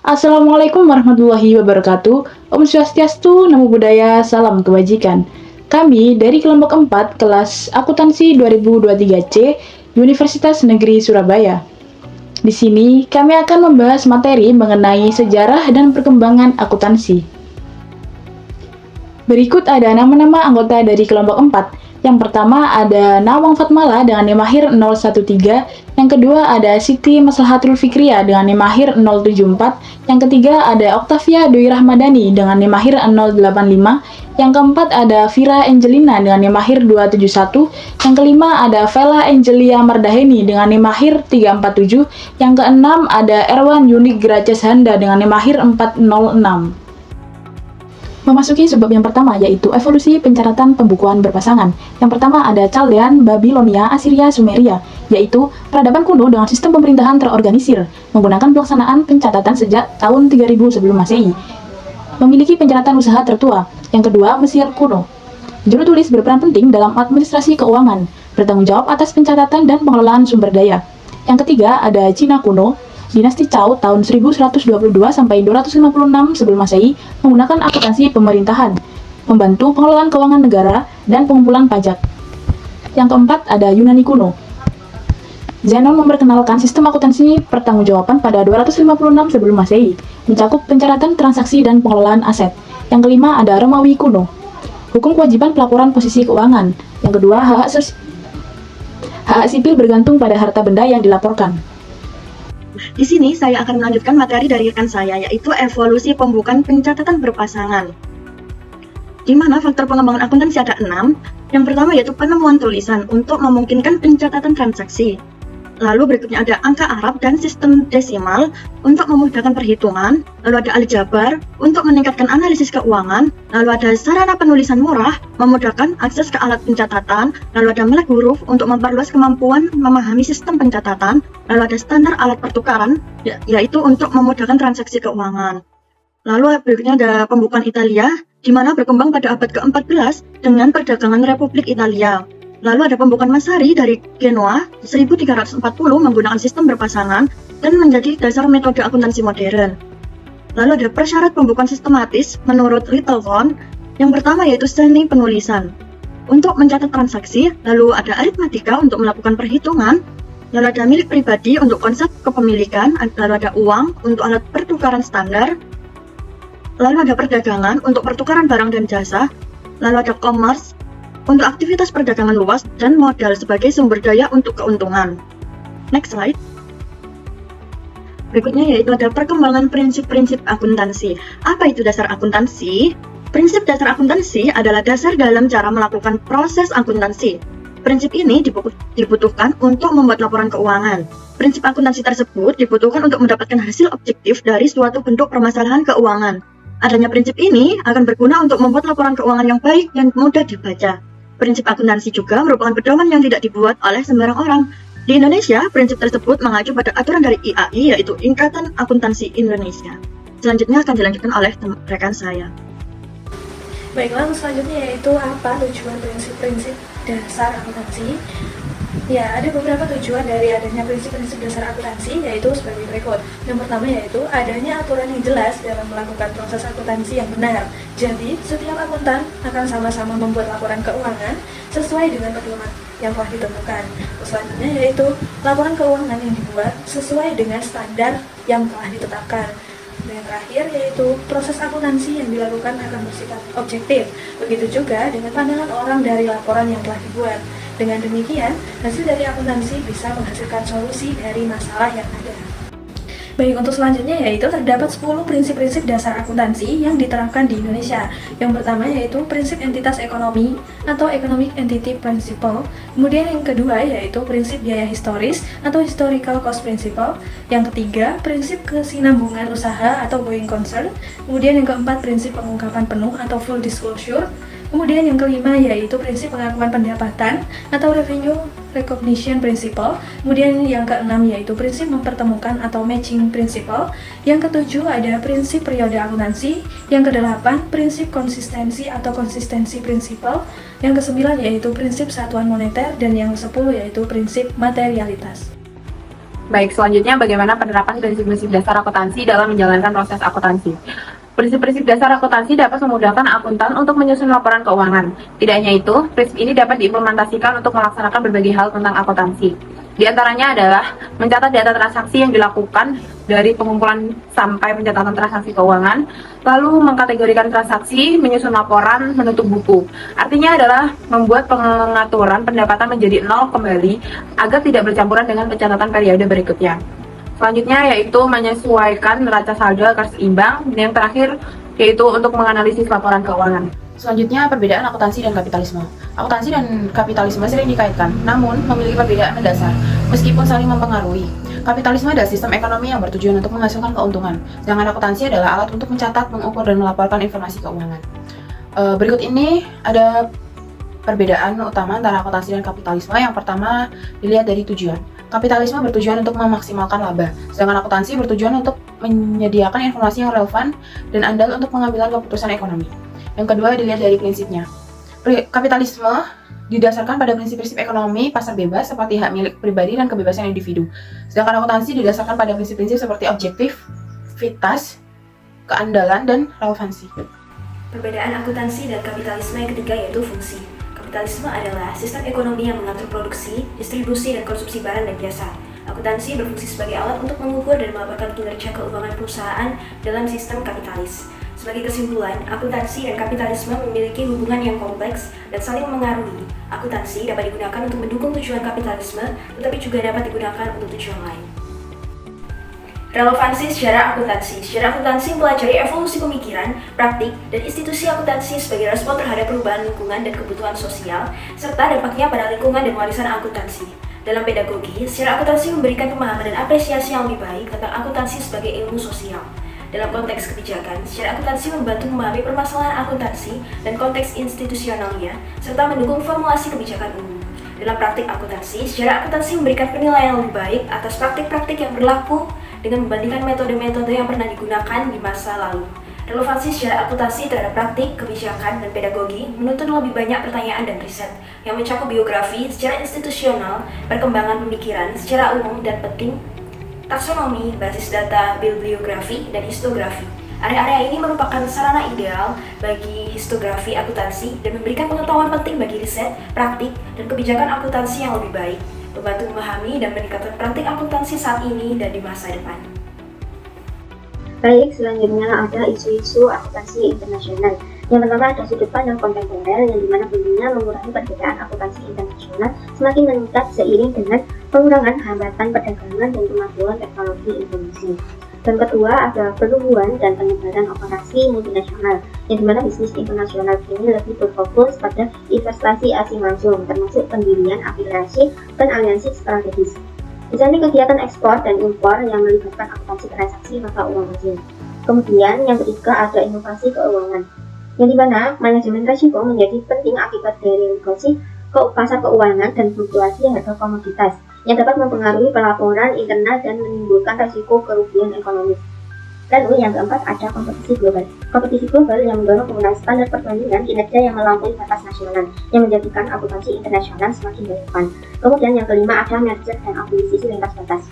Assalamualaikum warahmatullahi wabarakatuh. Om Swastiastu, Namo Buddhaya, Salam Kebajikan. Kami dari kelompok 4 kelas Akuntansi 2023C Universitas Negeri Surabaya. Di sini kami akan membahas materi mengenai sejarah dan perkembangan akuntansi. Berikut ada nama-nama anggota dari kelompok 4. Yang pertama ada Nawang Fatmala dengan NIM akhir 013, yang kedua ada Siti Maslahatul Fikriya dengan NIM akhir 074, yang ketiga ada Oktavia Dwi Rahmadani dengan NIM akhir 085, yang keempat ada Vira Angelina dengan NIM akhir 271, yang kelima ada Vela Angelia Mardaheni dengan NIM akhir 347, yang keenam ada Erwan Yunik Graces Handa dengan NIM akhir 406. Memasuki sebab yang pertama, yaitu evolusi pencatatan pembukuan berpasangan. Yang pertama ada Chaldean, Babilonia, Assyria, Sumeria, yaitu peradaban kuno dengan sistem pemerintahan terorganisir, menggunakan pelaksanaan pencatatan sejak tahun 3000 sebelum Masehi. Memiliki pencatatan usaha tertua. Yang kedua, Mesir kuno. Juru tulis berperan penting dalam administrasi keuangan, bertanggung jawab atas pencatatan dan pengelolaan sumber daya. Yang ketiga, ada Cina kuno. Dinasti Zhou tahun 1122 sampai 256 sebelum Masehi menggunakan akuntansi pemerintahan, membantu pengelolaan keuangan negara dan pengumpulan pajak. Yang keempat ada Yunani kuno. Zenon memperkenalkan sistem akuntansi pertanggungjawaban pada 256 sebelum Masehi, mencakup pencatatan transaksi dan pengelolaan aset. Yang kelima ada Romawi kuno. Hukum kewajiban pelaporan posisi keuangan. Yang kedua, hak sipil bergantung pada harta benda yang dilaporkan. Di sini saya akan melanjutkan materi dari rekan saya, yaitu evolusi pembukaan pencatatan berpasangan. Di mana faktor pengembangan akuntansi ada 6. Yang pertama yaitu penemuan tulisan untuk memungkinkan pencatatan transaksi. Lalu berikutnya ada angka Arab dan sistem desimal untuk memudahkan perhitungan. Lalu ada aljabar untuk meningkatkan analisis keuangan. Lalu ada sarana penulisan murah memudahkan akses ke alat pencatatan. Lalu ada melek huruf untuk memperluas kemampuan memahami sistem pencatatan. Lalu ada standar alat pertukaran, yaitu untuk memudahkan transaksi keuangan. Lalu berikutnya ada pembukaan Italia, di mana berkembang pada abad ke-14 dengan perdagangan Republik Italia. Lalu ada pembukaan Masari dari Genoa 1340 menggunakan sistem berpasangan dan menjadi dasar metode akuntansi modern. Lalu ada persyarat pembukaan sistematis menurut Littleton. Yang pertama yaitu seni penulisan untuk mencatat transaksi, lalu ada aritmatika untuk melakukan perhitungan, lalu ada milik pribadi untuk konsep kepemilikan, lalu ada uang untuk alat pertukaran standar, lalu ada perdagangan untuk pertukaran barang dan jasa, lalu ada commerce untuk aktivitas perdagangan luas dan modal sebagai sumber daya untuk keuntungan. Next slide. Berikutnya yaitu ada perkembangan prinsip-prinsip akuntansi. Apa itu dasar akuntansi? Prinsip dasar akuntansi adalah dasar dalam cara melakukan proses akuntansi. Prinsip ini dibutuhkan untuk membuat laporan keuangan. Prinsip akuntansi tersebut dibutuhkan untuk mendapatkan hasil objektif dari suatu bentuk permasalahan keuangan. Adanya prinsip ini akan berguna untuk membuat laporan keuangan yang baik dan mudah dibaca. Prinsip akuntansi juga merupakan pedoman yang tidak dibuat oleh sembarang orang. Di Indonesia, prinsip tersebut mengacu pada aturan dari IAI, yaitu Ikatan Akuntansi Indonesia. Selanjutnya akan dilanjutkan oleh rekan saya. Baiklah, selanjutnya yaitu apa tujuan prinsip-prinsip dasar akuntansi. Ya, ada beberapa tujuan dari adanya prinsip-prinsip dasar akuntansi, yaitu sebagai berikut. Yang pertama yaitu adanya aturan yang jelas dalam melakukan proses akuntansi yang benar. Jadi, setiap akuntan akan sama-sama membuat laporan keuangan sesuai dengan pedoman yang telah ditentukan. Selanjutnya yaitu laporan keuangan yang dibuat sesuai dengan standar yang telah ditetapkan. Dan yang terakhir yaitu proses akuntansi yang dilakukan akan bersifat objektif. Begitu juga dengan pandangan orang dari laporan yang telah dibuat. Dengan demikian, hasil dari akuntansi bisa menghasilkan solusi dari masalah yang ada. Baik, untuk selanjutnya yaitu terdapat 10 prinsip-prinsip dasar akuntansi yang diterapkan di Indonesia. Yang pertama yaitu prinsip entitas ekonomi atau Economic Entity Principle. Kemudian yang kedua yaitu prinsip biaya historis atau Historical Cost Principle. Yang ketiga, prinsip kesinambungan usaha atau going concern. Kemudian yang keempat, prinsip pengungkapan penuh atau full disclosure. Kemudian yang kelima yaitu prinsip pengakuan pendapatan atau revenue recognition principle. Kemudian yang keenam yaitu prinsip mempertemukan atau matching principle. Yang ketujuh ada prinsip periode akuntansi. Yang kedelapan prinsip konsistensi atau consistency principle. Yang kesembilan yaitu prinsip satuan moneter dan yang kesepuluh yaitu prinsip materialitas. Baik, selanjutnya bagaimana penerapan prinsip-prinsip dasar akuntansi dalam menjalankan proses akuntansi. Prinsip-prinsip dasar akuntansi dapat memudahkan akuntan untuk menyusun laporan keuangan. Tidak hanya itu, prinsip ini dapat diimplementasikan untuk melaksanakan berbagai hal tentang akuntansi. Di antaranya adalah mencatat data transaksi yang dilakukan dari pengumpulan sampai pencatatan transaksi keuangan, lalu mengkategorikan transaksi, menyusun laporan, menutup buku. Artinya adalah membuat pengaturan pendapatan menjadi nol kembali agar tidak bercampuran dengan pencatatan periode berikutnya. Selanjutnya yaitu menyesuaikan neraca saldo agar seimbang, dan yang terakhir yaitu untuk menganalisis laporan keuangan. Selanjutnya, perbedaan akuntansi dan kapitalisme. Akuntansi dan kapitalisme sering dikaitkan, namun memiliki perbedaan mendasar, meskipun saling mempengaruhi. Kapitalisme adalah sistem ekonomi yang bertujuan untuk menghasilkan keuntungan, sedangkan akuntansi adalah alat untuk mencatat, mengukur, dan melaporkan informasi keuangan. Berikut ini ada perbedaan utama antara akuntansi dan kapitalisme. Yang pertama, dilihat dari tujuan. Kapitalisme bertujuan untuk memaksimalkan laba, sedangkan akuntansi bertujuan untuk menyediakan informasi yang relevan dan andal untuk pengambilan keputusan ekonomi. Yang kedua, dilihat dari prinsipnya. Kapitalisme didasarkan pada prinsip-prinsip ekonomi pasar bebas seperti hak milik pribadi dan kebebasan individu. Sedangkan akuntansi didasarkan pada prinsip-prinsip seperti objektivitas, keandalan, dan relevansi. Perbedaan akuntansi dan kapitalisme yang ketiga yaitu fungsi. Kapitalisme adalah sistem ekonomi yang mengatur produksi, distribusi, dan konsumsi barang dan jasa. Akuntansi berfungsi sebagai alat untuk mengukur dan melaporkan kinerja keuangan perusahaan dalam sistem kapitalis. Sebagai kesimpulan, akuntansi dan kapitalisme memiliki hubungan yang kompleks dan saling mengaruhi. Akuntansi dapat digunakan untuk mendukung tujuan kapitalisme, tetapi juga dapat digunakan untuk tujuan lain. Relevansi sejarah akuntansi. Sejarah akuntansi mempelajari evolusi pemikiran, praktik, dan institusi akuntansi sebagai respon terhadap perubahan lingkungan dan kebutuhan sosial, serta dampaknya pada lingkungan dan warisan akuntansi. Dalam pedagogi, sejarah akuntansi memberikan pemahaman dan apresiasi yang lebih baik tentang akuntansi sebagai ilmu sosial. Dalam konteks kebijakan, sejarah akuntansi membantu memahami permasalahan akuntansi dan konteks institusionalnya, serta mendukung formulasi kebijakan umum. Dalam praktik akuntansi, sejarah akuntansi memberikan penilaian yang lebih baik atas praktik-praktik yang berlaku dengan membandingkan metode-metode yang pernah digunakan di masa lalu. Relevansi sejarah akuntansi terhadap praktik, kebijakan, dan pedagogi menuntut lebih banyak pertanyaan dan riset yang mencakup biografi, secara institusional, perkembangan pemikiran, secara umum dan penting, taksonomi, basis data, bibliografi, dan histografi. Area-area ini merupakan sarana ideal bagi histografi akuntansi dan memberikan pengetahuan penting bagi riset, praktik, dan kebijakan akuntansi yang lebih baik, membantu memahami dan meningkatkan praktik akuntansi saat ini dan di masa depan. Baik, selanjutnya ada isu-isu akuntansi internasional. Yang pertama ada sudut pandang kontemporer yang dimana bunyinya mengurangi perbedaan akuntansi internasional semakin meningkat seiring dengan pengurangan hambatan perdagangan dan kemajuan teknologi informasi. Dan kedua ada pertumbuhan dan penyebaran operasi multinasional yang dimana bisnis internasional kini lebih berfokus pada investasi asing langsung termasuk pendirian afiliasi dan aliansi strategis. Misalnya kegiatan ekspor dan impor yang melibatkan akuntansi transaksi mata uang asing. Kemudian yang ketiga ada inovasi keuangan, yang dimana manajemen risiko menjadi penting akibat dari regulasi pasar keuangan dan fluktuasi harga komoditas yang dapat mempengaruhi pelaporan internal dan menimbulkan risiko kerugian ekonomi. Lalu yang keempat ada kompetisi global. Kompetisi global yang mendorong penggunaan standar perbandingan kinerja yang melampaui batas nasional, yang menjadikan akuntansi internasional semakin relevan. Kemudian yang kelima ada merger dan akuisisi lintas batas.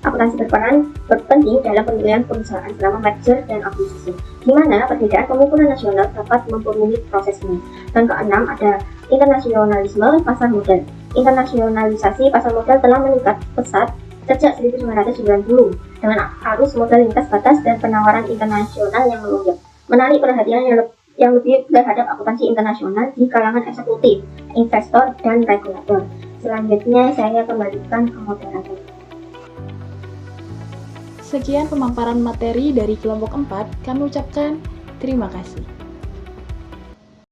Akuntansi berperan penting dalam penilaian perusahaan selama merger dan akuisisi, di mana perbedaan pengukuran nasional dapat memperumit proses ini. Dan keenam ada internasionalisme pasar modal. Internasionalisasi pasar modal telah meningkat pesat sejak 1990 dengan arus modal lintas batas dan penawaran internasional yang melonjak, menarik perhatian yang lebih terhadap akuntansi internasional di kalangan eksekutif, investor, dan regulator. Selanjutnya saya kembalikan ke moderator. Sekian pemaparan materi dari kelompok 4, kami ucapkan terima kasih.